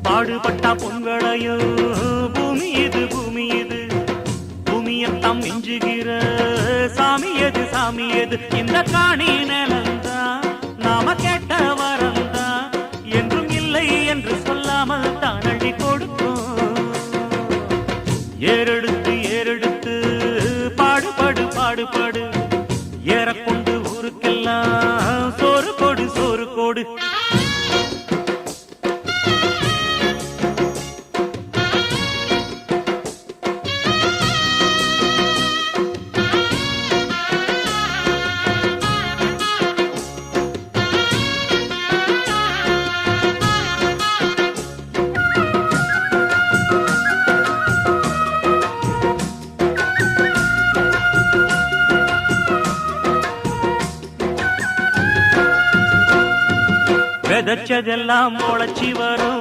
பாடுபட்டா பொன்வளையோ பூமி இது பூமி இது பூமியத்தாம் மிஞ்சுகிற சாமி எது சாமி எது இந்த காணி நிலந்தான் நாம கேட்ட வரந்தான் என்றும் இல்லை என்று சொல்லாமல் தான் அள்ளி கொடுக்கும் ஏறெடுத்து ஏறெடுத்து பாடுபடு பாடுபடு ஏறக்கொண்டு ஊருக்கெல்லாம் சோறு கொடு சோறு கொடு விதைச்சதெல்லாம் முளைச்சி வரும்